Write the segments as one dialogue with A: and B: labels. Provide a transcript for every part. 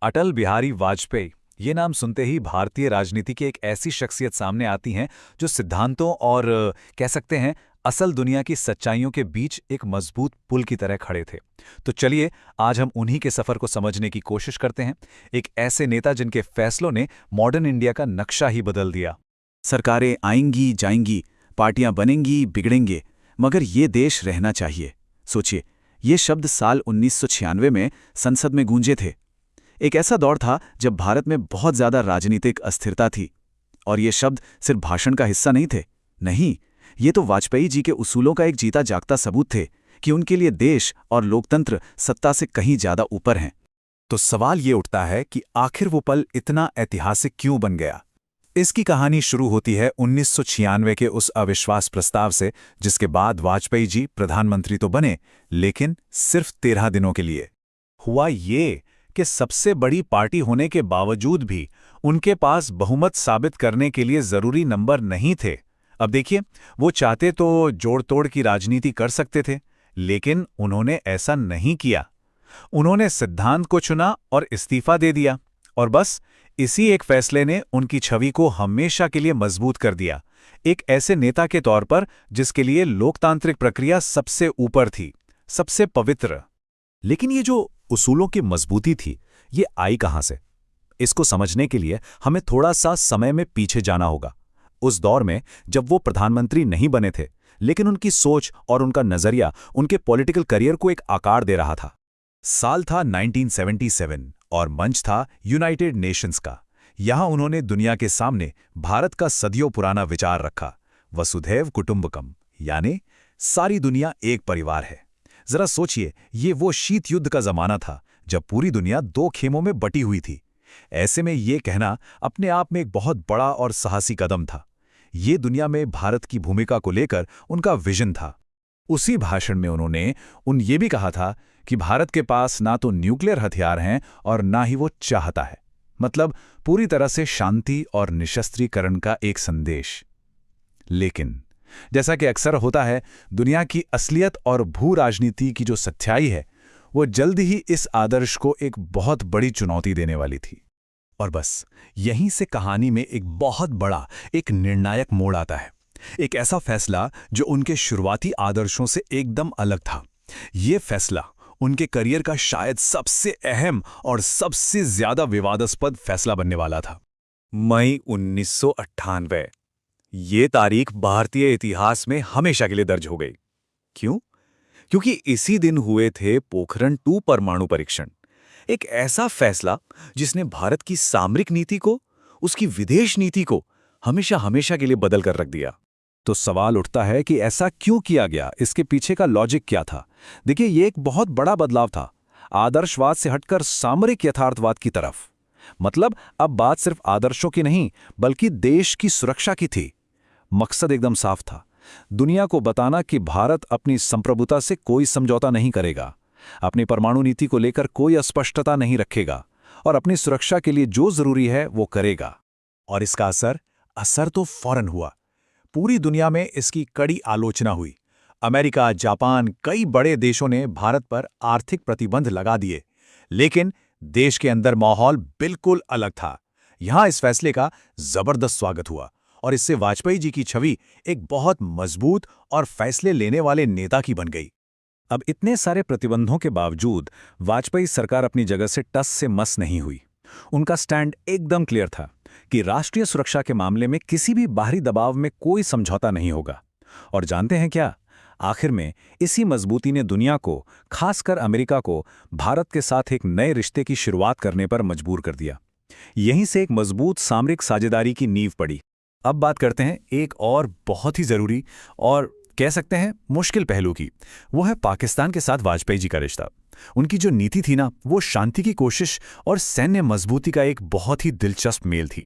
A: अटल बिहारी वाजपेयी ये नाम सुनते ही भारतीय राजनीति की एक ऐसी शख्सियत सामने आती हैं जो सिद्धांतों और कह सकते हैं असल दुनिया की सच्चाइयों के बीच एक मजबूत पुल की तरह खड़े थे। तो चलिए आज हम उन्हीं के सफर को समझने की कोशिश करते हैं। एक ऐसे नेता जिनके फैसलों ने मॉडर्न इंडिया का नक्शा ही बदल दिया।
B: सरकारें आएंगी जाएंगी, पार्टियां बनेंगी बिगड़ेंगे, मगर ये देश रहना चाहिए। सोचिए, ये शब्द साल 1996 में संसद में गूंजे थे। एक ऐसा दौर था जब भारत में बहुत ज्यादा राजनीतिक अस्थिरता थी। और ये शब्द सिर्फ भाषण का हिस्सा नहीं थे। नहीं, ये तो वाजपेयी जी के उसूलों का एक जीता जागता सबूत थे कि उनके लिए देश और लोकतंत्र सत्ता से कहीं ज्यादा ऊपर हैं।
A: तो सवाल ये उठता है कि आखिर वो पल इतना ऐतिहासिक क्यों बन गया। इसकी कहानी शुरू होती है 1996 के उस अविश्वास प्रस्ताव से, जिसके बाद वाजपेयी जी प्रधानमंत्री तो बने, लेकिन सिर्फ 13 दिनों के लिए। हुआ ये कि सबसे बड़ी पार्टी होने के बावजूद भी उनके पास बहुमत साबित करने के लिए जरूरी नंबर नहीं थे। अब देखिए, वो चाहते तो जोड़ तोड़ की राजनीति कर सकते थे, लेकिन उन्होंने ऐसा नहीं किया। उन्होंने सिद्धांत को चुना और इस्तीफा दे दिया। और बस इसी एक फैसले ने उनकी छवि को हमेशा के लिए मजबूत कर दिया, एक ऐसे नेता के तौर पर जिसके लिए लोकतांत्रिक प्रक्रिया सबसे ऊपर थी, सबसे पवित्र। लेकिन ये जो उसूलों की मजबूती थी, ये आई कहां से? इसको समझने के लिए हमें थोड़ा सा समय में पीछे जाना होगा। उस दौर में जब वो प्रधानमंत्री नहीं बने थे, लेकिन उनकी सोच और उनका नजरिया उनके पॉलिटिकल करियर को एक आकार दे रहा था। साल था 1977 और मंच था यूनाइटेड नेशंस का। यहां उन्होंने दुनिया के सामने भारत का सदियों पुराना विचार रखा, वसुधैव कुटुंबकम, यानी सारी दुनिया एक परिवार है। जरा सोचिए, ये वो शीत युद्ध का जमाना था जब पूरी दुनिया दो खेमों में बटी हुई थी। ऐसे में ये कहना अपने आप में एक बहुत बड़ा और साहसी कदम था। ये दुनिया में भारत की भूमिका को लेकर उनका विजन था। उसी भाषण में उन्होंने ये भी कहा था कि भारत के पास ना तो न्यूक्लियर हथियार हैं और ना ही वो चाहता है, मतलब पूरी तरह से शांति और निशस्त्रीकरण का एक संदेश। लेकिन जैसा कि अक्सर होता है, दुनिया की असलियत और भू राजनीति की जो सच्चाई है, वो जल्द ही इस आदर्श को एक बहुत बड़ी चुनौती देने वाली थी। और बस यहीं से कहानी में एक बहुत बड़ा, एक निर्णायक मोड़ आता है। एक ऐसा फैसला जो उनके शुरुआती आदर्शों से एकदम अलग था। ये फैसला उनके करियर का शायद सबसे अहम और सबसे ज्यादा विवादास्पद फैसला बनने वाला था। मई 1998। ये तारीख भारतीय इतिहास में हमेशा के लिए दर्ज हो गई। क्यों? क्योंकि इसी दिन हुए थे पोखरण 2 परमाणु परीक्षण। एक ऐसा फैसला जिसने भारत की सामरिक नीति को, उसकी विदेश नीति को हमेशा हमेशा के लिए बदल कर रख दिया। तो सवाल उठता है कि ऐसा क्यों किया गया, इसके पीछे का लॉजिक क्या था? देखिए, ये एक बहुत बड़ा बदलाव था, आदर्शवाद से हटकर सामरिक यथार्थवाद की तरफ। मतलब अब बात सिर्फ आदर्शों की नहीं, बल्कि देश की सुरक्षा की थी। मकसद एकदम साफ था, दुनिया को बताना कि भारत अपनी संप्रभुता से कोई समझौता नहीं करेगा, अपनी परमाणु नीति को लेकर कोई अस्पष्टता नहीं रखेगा और अपनी सुरक्षा के लिए जो जरूरी है वो करेगा। और इसका असर तो फौरन हुआ। पूरी दुनिया में इसकी कड़ी आलोचना हुई। अमेरिका, जापान, कई बड़े देशों ने भारत पर आर्थिक प्रतिबंध लगा दिए। लेकिन देश के अंदर माहौल बिल्कुल अलग था। यहां इस फैसले का जबरदस्त स्वागत हुआ और इससे वाजपेयी जी की छवि एक बहुत मजबूत और फैसले लेने वाले नेता की बन गई। अब इतने सारे प्रतिबंधों के बावजूद वाजपेयी सरकार अपनी जगह से टस से मस नहीं हुई। उनका स्टैंड एकदम क्लियर था कि राष्ट्रीय सुरक्षा के मामले में किसी भी बाहरी दबाव में कोई समझौता नहीं होगा। और जानते हैं क्या? आखिर में इसी मजबूती ने दुनिया को, खासकर अमेरिका को, भारत के साथ एक नए रिश्ते की शुरुआत करने पर मजबूर कर दिया। यहीं से एक मजबूत सामरिक साझेदारी की नींव पड़ी। अब बात करते हैं एक और बहुत ही जरूरी और कह सकते हैं मुश्किल पहलू की। वो है पाकिस्तान के साथ वाजपेयी जी का रिश्ता। उनकी जो नीति थी ना, वो शांति की कोशिश और सैन्य मजबूती का एक बहुत ही दिलचस्प मेल थी।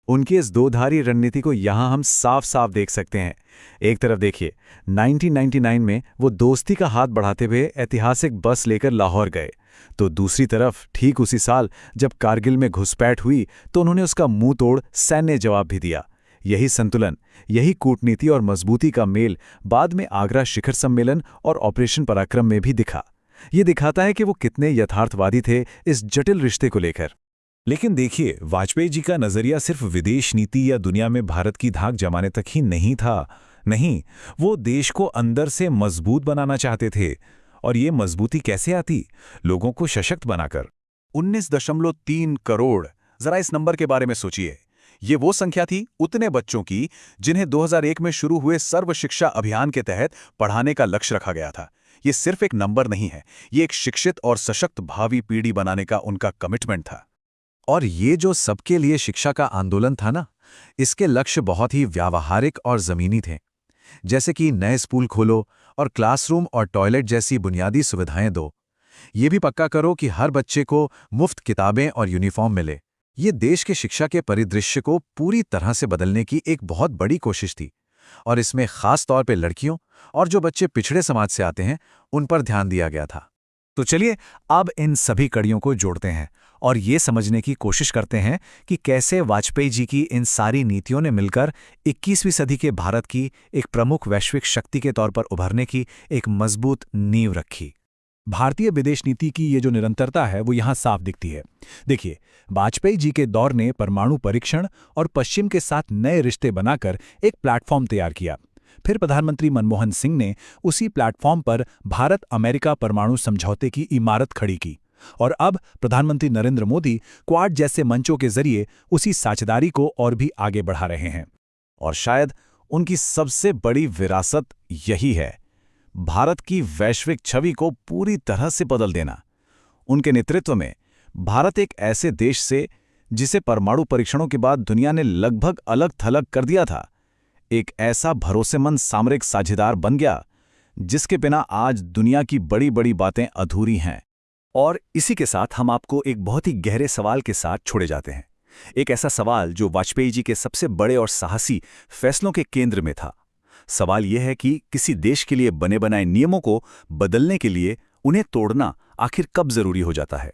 A: उनकी इस दोधारी रणनीति को यहां हम साफ साफ देख सकते हैं। एक तरफ देखिए, 1999 में वो दोस्ती का हाथ बढ़ाते हुए ऐतिहासिक बस लेकर लाहौर गए, तो दूसरी तरफ ठीक उसी साल जब कारगिल में घुसपैठ हुई तो उन्होंने उसका मुंह तोड़ सैन्य जवाब भी दिया। यही संतुलन, यही कूटनीति और मजबूती का मेल बाद में आगरा शिखर सम्मेलन और ऑपरेशन पराक्रम में भी दिखा।
B: ये दिखाता है कि वो कितने यथार्थवादी थे इस जटिल रिश्ते को लेकर।
A: लेकिन देखिए, वाजपेयी जी का नजरिया सिर्फ विदेश नीति या दुनिया में भारत की धाक जमाने तक ही नहीं था। नहीं, वो देश को अंदर से मजबूत बनाना चाहते थे। और ये मजबूती कैसे आती? लोगों को सशक्त बनाकर।
B: 19.3 करोड़, जरा इस नंबर के बारे में सोचिए। ये वो संख्या थी उतने बच्चों की जिन्हें 2001 में शुरू हुए सर्व शिक्षा अभियान के तहत पढ़ाने का लक्ष्य रखा गया था। ये सिर्फ एक नंबर नहीं है, ये एक शिक्षित और सशक्त भावी पीढ़ी बनाने का उनका कमिटमेंट था। और ये जो सबके लिए शिक्षा का आंदोलन था ना, इसके लक्ष्य बहुत ही व्यावहारिक और जमीनी थे। जैसे कि नए स्कूल खोलो और क्लासरूम और टॉयलेट जैसी बुनियादी सुविधाएं दो। ये भी पक्का करो कि हर बच्चे को मुफ्त किताबें और यूनिफॉर्म मिले। ये देश के शिक्षा के परिदृश्य को पूरी तरह से बदलने की एक बहुत बड़ी कोशिश थी। और इसमें खास तौर पे लड़कियों और जो बच्चे पिछड़े समाज से आते हैं, उन पर ध्यान दिया गया था। तो चलिए अब इन सभी कड़ियों को जोड़ते हैं और ये समझने की कोशिश करते हैं कि कैसे वाजपेयी जी की इन सारी नीतियों ने मिलकर 21वीं सदी के भारत की एक प्रमुख वैश्विक शक्ति के तौर पर उभरने की एक मजबूत नींव रखी। भारतीय विदेश नीति की ये जो निरंतरता है वो यहाँ साफ दिखती है। देखिए, वाजपेयी जी के दौर ने परमाणु परीक्षण और पश्चिम के साथ नए रिश्ते बनाकर एक प्लेटफॉर्म तैयार किया। फिर प्रधानमंत्री मनमोहन सिंह ने उसी प्लेटफॉर्म पर भारत अमेरिका परमाणु समझौते की इमारत खड़ी की। और अब प्रधानमंत्री नरेंद्र मोदी क्वाड जैसे मंचों के जरिए उसी साझेदारी को और भी आगे बढ़ा रहे हैं। और शायद उनकी सबसे बड़ी विरासत यही है, भारत की वैश्विक छवि को पूरी तरह से बदल देना। उनके नेतृत्व में भारत एक ऐसे देश से जिसे परमाणु परीक्षणों के बाद दुनिया ने लगभग अलग थलग कर दिया था, एक ऐसा भरोसेमंद सामरिक साझेदार बन गया जिसके बिना आज दुनिया की बड़ी बड़ी बातें अधूरी हैं। और इसी के साथ हम आपको एक बहुत ही गहरे सवाल के साथ छोड़े जाते हैं। एक ऐसा सवाल जो वाजपेयी जी के सबसे बड़े और साहसी फैसलों के केंद्र में था। सवाल यह है कि किसी देश के लिए बने बनाए नियमों को बदलने के लिए उन्हें तोड़ना आखिर कब जरूरी हो जाता है।